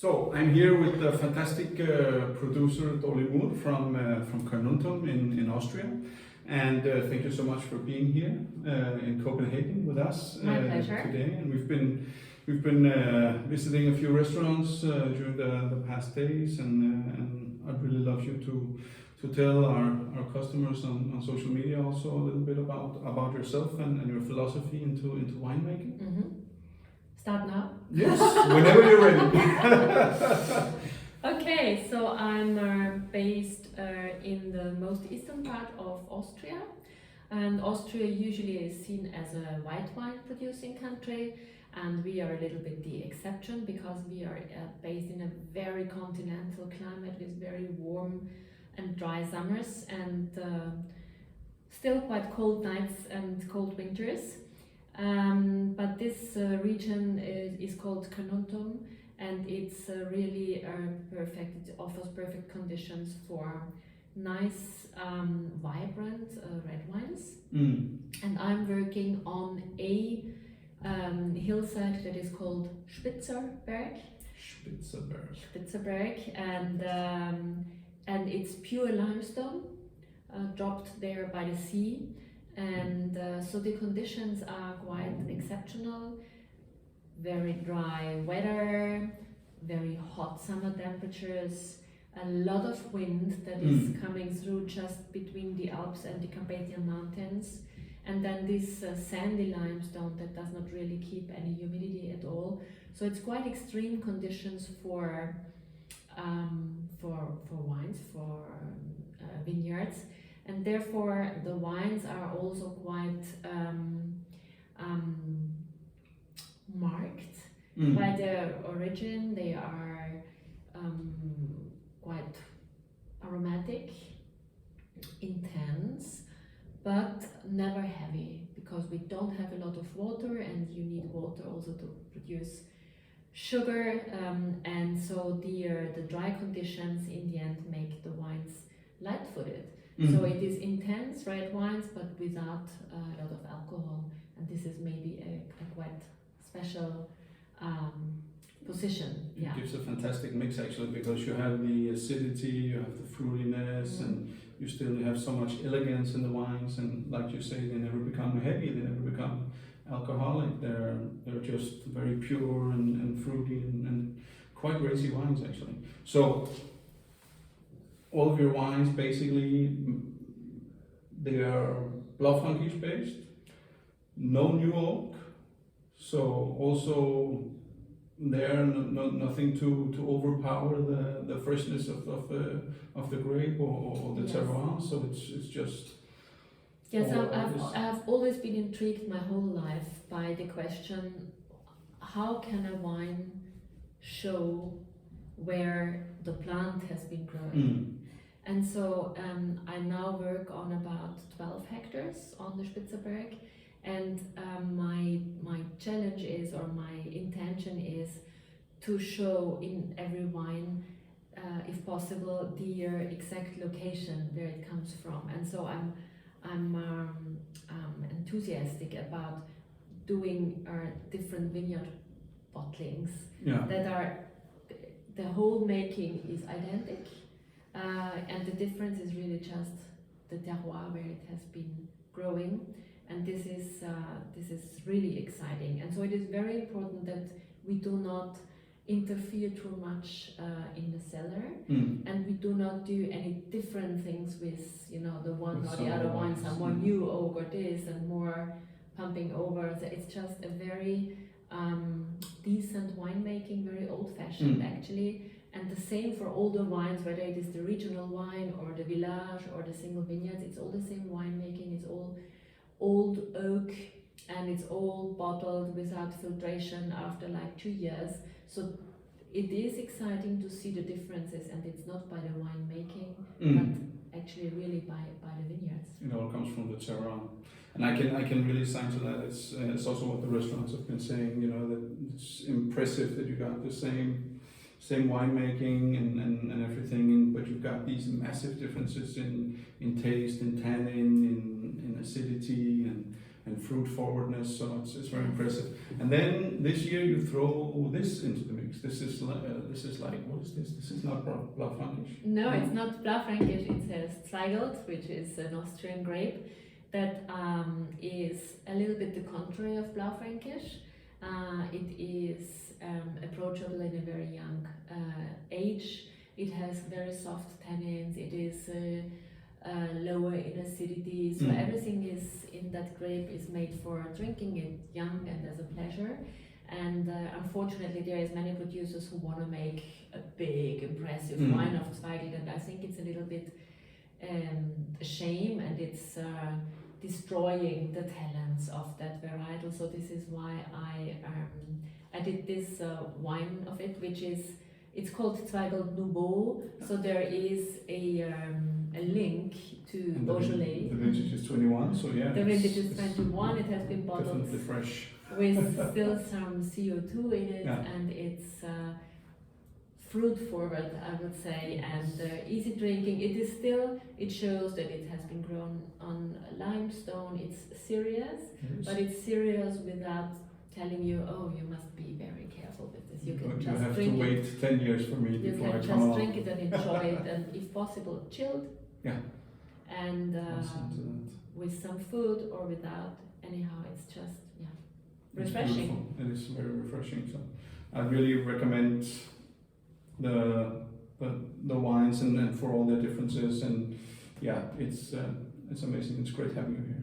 So I'm here with the fantastic producer Dorli Muhr from Carnuntum in Austria, and thank you so much for being here in Copenhagen with us today. And we've been visiting a few restaurants during the past days, and I'd really love you to tell our customers on social media also a little bit about yourself and your philosophy into winemaking. Mm-hmm. Start now? Yes, whenever you're ready. Okay, so I'm based in the most eastern part of Austria, and Austria usually is seen as a white wine producing country, and we are a little bit the exception because we are based in a very continental climate with very warm and dry summers and still quite cold nights and cold winters. But this region is called Carnuntum, and it's really perfect. It offers perfect conditions for nice, vibrant red wines. And I'm working on a hillside that is called Spitzerberg. Spitzerberg, and it's pure limestone, dropped there by the sea. And so the conditions are quite exceptional. Very dry weather, very hot summer temperatures, a lot of wind that is coming through just between the Alps and the Carpathian Mountains, and then this sandy limestone that does not really keep any humidity at all. So it's quite extreme conditions for wines, for vineyards. And therefore the wines are also quite marked by their origin. They are quite aromatic, intense, but never heavy, because we don't have a lot of water, and you need water also to produce sugar, and so the dry conditions in the end make the wines light-footed. So it is intense red wines, but without a lot of alcohol, and this is maybe a quite special position. It gives a fantastic mix actually, because you have the acidity, you have the fruitiness, and you still have so much elegance in the wines. And like you say, they never become heavy, they never become alcoholic. They're just very pure and fruity and quite racy wines actually. So all of your wines basically, they are Blaufränkisch based, no new oak, so also there nothing to overpower the freshness of the grape or the terroir. So it's just. Yes, I've always been intrigued my whole life by the question: how can a wine show where the plant has been growing? And so I now work on about 12 hectares on the Spitzerberg, and my challenge is, or my intention is, to show in every wine, if possible, the exact location where it comes from. And so I'm enthusiastic about doing different vineyard bottlings that are, the whole making is identical. And the difference is really just the terroir where it has been growing, and this is really exciting. And so it is very important that we do not interfere too much in the cellar, and we do not do any different things with the one or the other wines, some more new oak or this and more pumping over. So it's just a very decent winemaking, very old-fashioned actually. And the same for all the wines, whether it is the regional wine or the village or the single vineyards, it's all the same winemaking. It's all old oak, and it's all bottled without filtration after like 2 years. So it is exciting to see the differences, and it's not by the winemaking, but actually really by the vineyards. It all comes from the terroir. And I can really sign to that. It's also what the restaurants have been saying, that it's impressive that you got the same winemaking and everything, but you've got these massive differences in taste, in tannin, in acidity, and fruit forwardness. So it's very impressive. And then this year you throw this into the mix. This is like what is this? This is not Blaufränkisch. No, it's not Blaufränkisch. It's a Zweigelt, which is an Austrian grape that is a little bit the contrary of Blaufränkisch. It is approachable in a very young age. It has very soft tannins. It is lower in acidity. So everything is in that grape is made for drinking it young and as a pleasure. And unfortunately, there is many producers who want to make a big, impressive wine of Zweigelt, and I think it's a little bit a shame, and it's destroying the talents of that varietal. So this is why I did this wine of it, which is, it's called Zweigelt Nouveau. So there is a link to Beaujolais. The vintage is 21, so yeah. The vintage is 21. It has been bottled definitely fresh with still some CO2 in it, yeah. and it's fruit forward, I would say, and easy drinking. It is still, it shows that it has been grown on limestone. It's serious, but it's serious without telling you, oh, you must be very careful with this. You can just have drink to wait 10 years for me before I come You can just drink it and enjoy it, and if possible, chilled. Yeah. And with some food or without. Anyhow, it's just refreshing. It is very refreshing. So I really recommend the wines and for all their differences, and yeah, it's amazing. It's great having you here.